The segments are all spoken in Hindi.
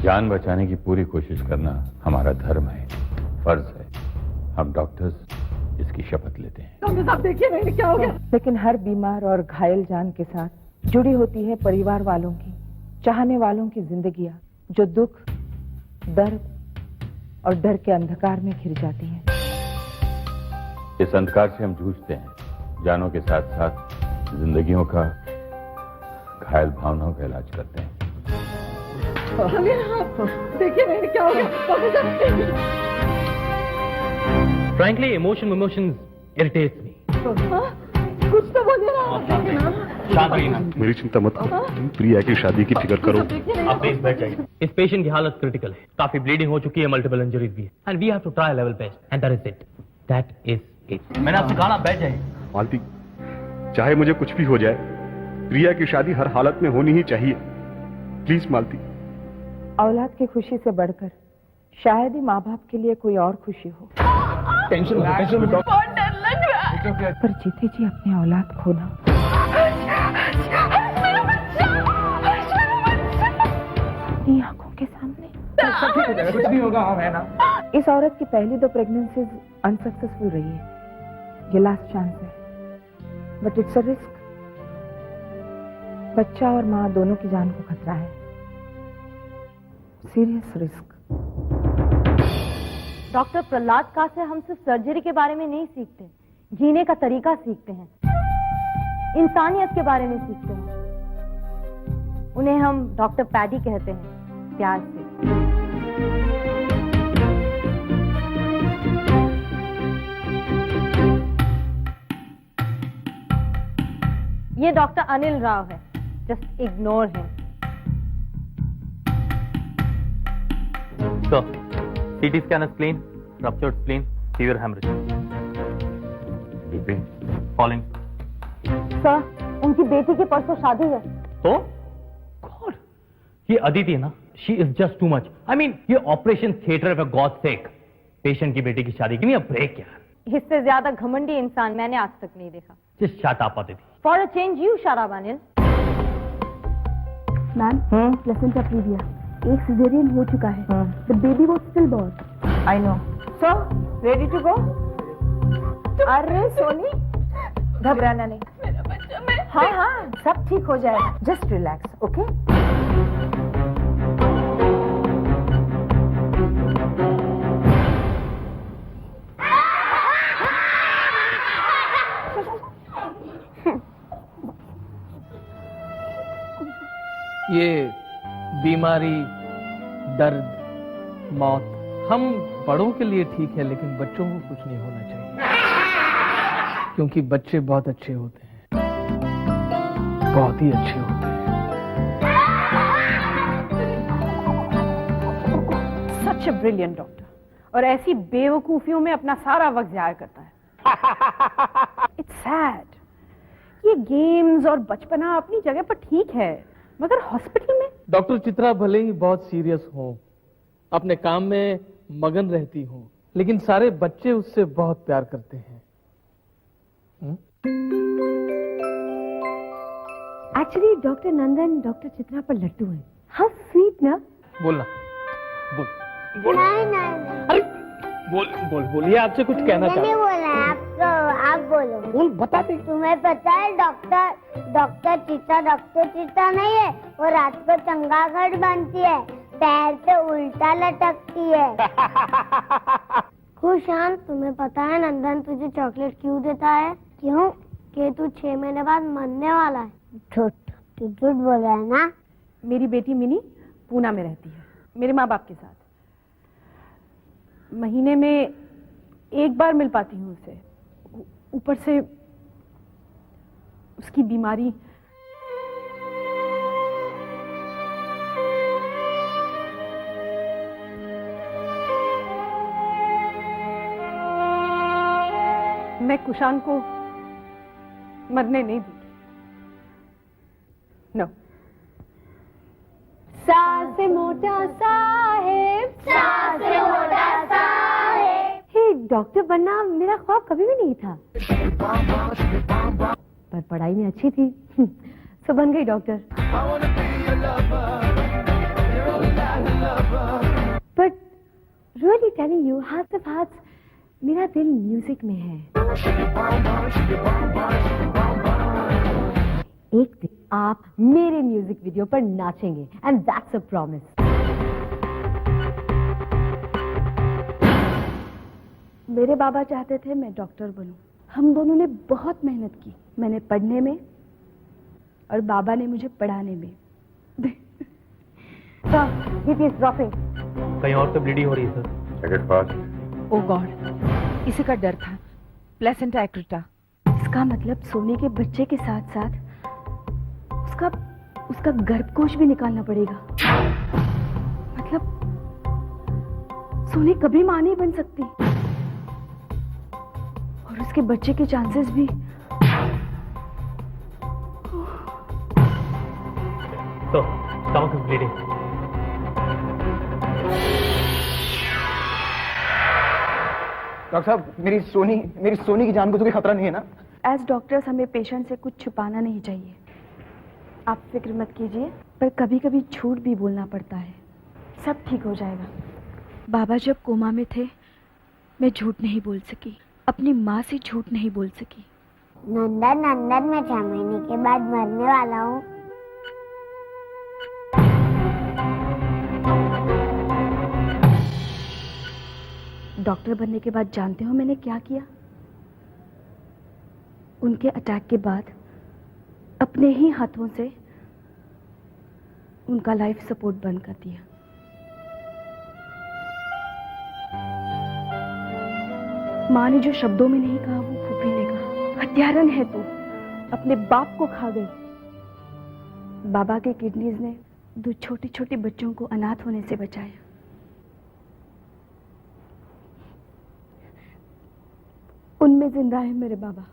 जान बचाने की पूरी कोशिश करना हमारा धर्म है, फर्ज है। हम डॉक्टर्स इसकी शपथ लेते हैं। डॉक्टर साहब देखिए मेरे क्या हो गया। लेकिन हर बीमार और घायल जान के साथ जुड़ी होती है परिवार वालों की, चाहने वालों की जिंदगियां, जो दुख, दर्द और डर के अंधकार में घिर जाती हैं। इस अंधकार से हम जूझते हैं, जानों के साथ साथ जिंदगियों का, घायल भावनाओं का इलाज करते हैं। देखिए मेरे क्या हो गया। Frankly, emotions irritates me. कुछ तो बोलिए ना। शांत रहिए ना। मेरी चिंता मत करो, प्रिया की शादी की फिक्र करो। आप प्लीज बैठ जाइए। इस पेशेंट की हालत क्रिटिकल है, काफी ब्लीडिंग हो चुकी है, मल्टीपल इंजरीज भी है, and we have to try level best, and that is it. That is it. मैंने आपसे कहा ना, बैठ जाइए। मालती, चाहे मुझे कुछ भी हो जाए, प्रिया की शादी हर हालत में होनी ही चाहिए। प्लीज मालती। औलाद की खुशी से बढ़कर शायद ही माँ बाप के लिए कोई और खुशी हो। टेंशन बहुत डर लग रहा है। पर जीते जी अपनी औलाद खोना, अपनी आंखों के सामने। कुछ नहीं होगा, हम है ना। इस औरत की पहली 2 प्रेगनेंसीज अनसक्सेसफुल रही है। ये लास्ट चांस है, बट इट्स अ रिस्क। बच्चा और माँ दोनों की जान को खतरा है, सीरियस रिस्क। डॉक्टर प्रहलाद का से हम सिर्फ सर्जरी के बारे में नहीं सीखते, जीने का तरीका सीखते हैं, इंसानियत के बारे में सीखते हैं। उन्हें हम डॉक्टर पैडी कहते हैं, प्यार से। ये डॉक्टर अनिल राव है, just ignore him. So, CT scan is clean, ruptured spleen, severe hemorrhage. BP Falling. Sir, उनकी बेटी की परसों शादी है। तो? God, ये अदिति है ना? She is just too much. I mean, ये operation theatre for God's sake. Patient की बेटी की शादी के लिए अब ब्रेक यार। इससे ज्यादा घमंडी इंसान मैंने आज तक नहीं देखा। Just shut up, Aditi. For a change, you shut up, Anil. Ma'am, placenta previa, एक सिजेरियन हो चुका है। The baby was stillborn. I know. So ready to go? अरे सोनी, घबराना नहीं। मेरा बच्चा, मैं हाँ हाँ, सब ठीक हो जाएगा। Just relax, okay? ये बीमारी, दर्द, मौत हम बड़ों के लिए ठीक है, लेकिन बच्चों को कुछ नहीं होना चाहिए, क्योंकि बच्चे बहुत अच्छे होते हैं, बहुत ही अच्छे होते हैं। सच ए ब्रिलियंट डॉक्टर, और ऐसी बेवकूफियों में अपना सारा वक्त जाया करता है। It's sad. ये गेम्स और बचपना अपनी जगह पर ठीक है, मगर हॉस्पिटल में। डॉक्टर चित्रा भले ही बहुत सीरियस हो, अपने काम में मगन रहती हो, लेकिन सारे बच्चे उससे बहुत प्यार करते हैं। एक्चुअली डॉक्टर नंदन डॉक्टर चित्रा पर लट्टू है। हाउ स्वीट ना। बोलना, बोल। अरे बोल, ये आपसे कुछ कहना चाहता हूँ। बोला, आप बोलो। बोल, बता दे। तुम्हें पता है डॉक्टर चिता नहीं है, वो रात को चंगागढ़ बनती है, पैर से उल्टा लटकती है। खुशान, तुम्हें पता है नंदन तुझे चॉकलेट क्यों देता है? क्यों? कि तू 6 महीने बाद मरने वाला है। झूठ, तू झूठ बोल रहा है ना? मेरी बेटी मिनी पूना में रहती है, मेरे माँ बाप के साथ। महीने में 1 बार मिल पाती हूँ उसे। ऊपर से उसकी बीमारी। मैं कुशान को मरने नहीं दूंगी। नो। सा से मोटा साहेब, सा से मोटा साहेब। हे डॉक्टर बनना मेरा ख्वाब कभी भी नहीं था, पर पढ़ाई में अच्छी थी तो बन गई doctor. But really telling you, हाथ से हाथ मेरा दिल म्यूजिक में है। एक दिन आप मेरे म्यूजिक वीडियो पर नाचेंगे, एंड दैट्स अ प्रॉमिस। मेरे बाबा चाहते थे मैं डॉक्टर बनूं। हम दोनों ने बहुत मेहनत की, मैंने पढ़ने में और बाबा ने मुझे पढ़ाने में। BP is dropping. कहीं और तो ब्लीडिंग हो रही है sir. Second fast. Oh god, इसी का डर था। Placenta accreta. इसका मतलब सोने के बच्चे के साथ साथ उसका गर्भकोश भी निकालना पड़ेगा। मतलब सोनी कभी मां नहीं बन सकती, और उसके बच्चे के चांसेस भी। तो स्टमक इज ब्लीडिंग। डॉक्टर साहब, मेरी सोनी की जान को तो कोई खतरा नहीं है ना? एज डॉक्टर्स हमें पेशेंट से कुछ छुपाना नहीं चाहिए। आप फिक्र मत कीजिए, पर कभी कभी झूठ भी बोलना पड़ता है। सब ठीक हो जाएगा। बाबा जब कोमा में थे, मैं झूठ नहीं बोल सकी, अपनी माँ से झूठ नहीं बोल सकी। नंदन मैं 6 महीने के बाद मरने वाला हूँ। डॉक्टर बनने के बाद जानते हो मैंने क्या किया? उनके अटैक के बाद अपने ही हाथों से उनका लाइफ सपोर्ट बंद कर दिया। माँ ने जो शब्दों में नहीं कहा वो फूफी ने कहा, हत्यारन है तू, अपने बाप को खा गई। बाबा के किडनीज ने 2 छोटे छोटे बच्चों को अनाथ होने से बचाया। उनमें जिंदा है मेरे बाबा।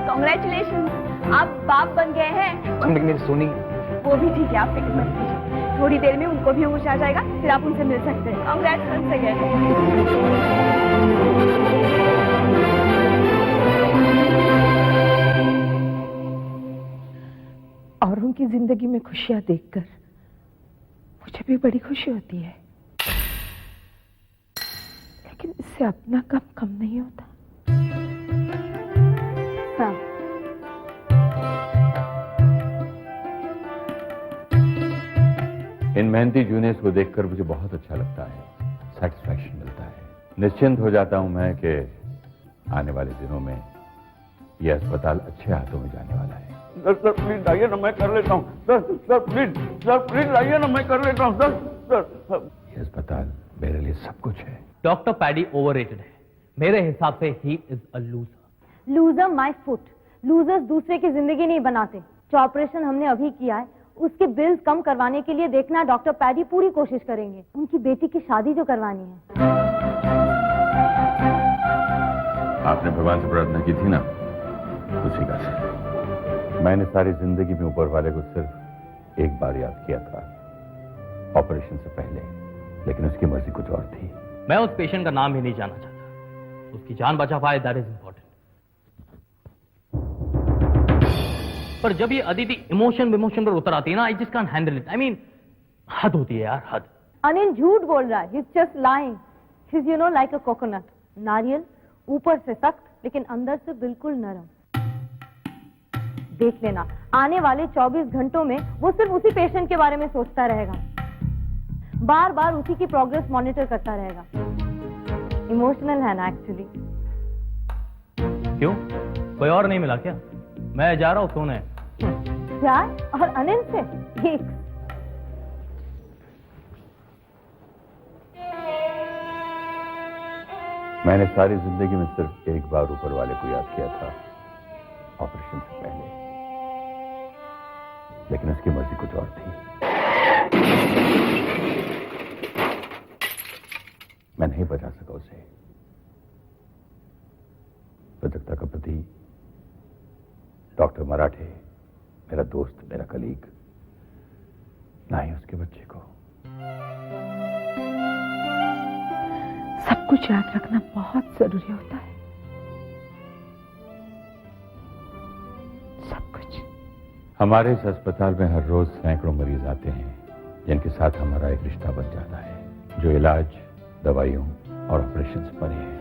कांग्रेचुलेशन, आप बाप बन गए हैं। लेकिन मेरी सोनी। वो भी ठीक है, आप फिक्र मत कीजिए, थोड़ी देर में उनको भी होश आ जाएगा, फिर आप उनसे मिल सकते हैं। Congratulation again. औरों की जिंदगी में खुशियां देखकर मुझे भी बड़ी खुशी होती है, लेकिन इससे अपना कम नहीं होता। हाँ। इन मेहनती जूनियर्स को देखकर मुझे बहुत अच्छा लगता है, सेटिस्फैक्शन मिलता है। निश्चिंत हो जाता हूं मैं कि आने वाले दिनों में यह अस्पताल अच्छे हाथों में जाने वाला है। सर प्लीज लाइए ना, मैं कर लेता हूँ। सर प्लीज लाइए ना, मैं कर लेता हूँ। सर यह अस्पताल मेरे लिए सब कुछ है। डॉक्टर पैडी ओवररेटेड है मेरे हिसाब से। He is a loser. Loser my foot. Losers दूसरे की जिंदगी नहीं बनाते। जो ऑपरेशन हमने अभी किया है उसके बिल्स कम करवाने के लिए देखना डॉक्टर पैडी पूरी कोशिश करेंगे। उनकी बेटी की शादी जो करवानी है। आपने भगवान से प्रार्थना की थी ना, उसी का असर। मैंने सारी जिंदगी में ऊपर वाले को सिर्फ एक बार याद किया था, ऑपरेशन से पहले, लेकिन उसकी मर्जी कुछ और थी। मैं उस पेशेंट का नाम ही नहीं जानना चाहता। उसकी जान बचा पाए, दैट इज इंपॉर्टेंट। पर जब ये अदिति इमोशन पर उतर आती है ना, I just can't handle it. I mean, हद होती है यार, हद। अनिल झूठ बोल रहा है। He is just lying. He is like a coconut. नारियल ऊपर से सख्त लेकिन अंदर से बिल्कुल नरम। देख लेना, आने वाले 24 घंटों में वो सिर्फ उसी पेशेंट के बारे में सोचता रहेगा, बार बार उसी की प्रोग्रेस मॉनिटर करता रहेगा। इमोशनल है ना एक्चुअली। क्यों? कोई और नहीं मिला क्या? मैं जा रहा हूँ सोने। प्यार और अनिल से एक मैंने सारी जिंदगी में सिर्फ एक बार ऊपर वाले को याद किया था, ऑपरेशन से पहले, लेकिन उसकी मर्जी कुछ और थी। मैं नहीं बचा सका उसे। प्रजक्ता का पति डॉक्टर मराठे, मेरा दोस्त, मेरा कलीग, ना ही उसके बच्चे को। सब कुछ याद रखना बहुत जरूरी होता है, सब कुछ। हमारे इस अस्पताल में हर रोज सैकड़ों मरीज आते हैं जिनके साथ हमारा एक रिश्ता बन जाता है, जो इलाज, दवाइयों और ऑपरेशन से परे है।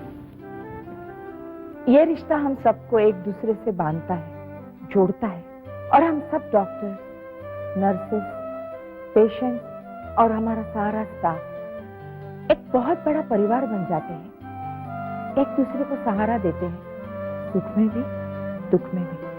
ये रिश्ता हम सबको एक दूसरे से बांधता है, जोड़ता है, और हम सब डॉक्टर्स, नर्सेस, पेशेंट्स और हमारा सारा स्टाफ एक बहुत बड़ा परिवार बन जाते हैं, एक दूसरे को सहारा देते हैं, सुख में भी दुख में भी।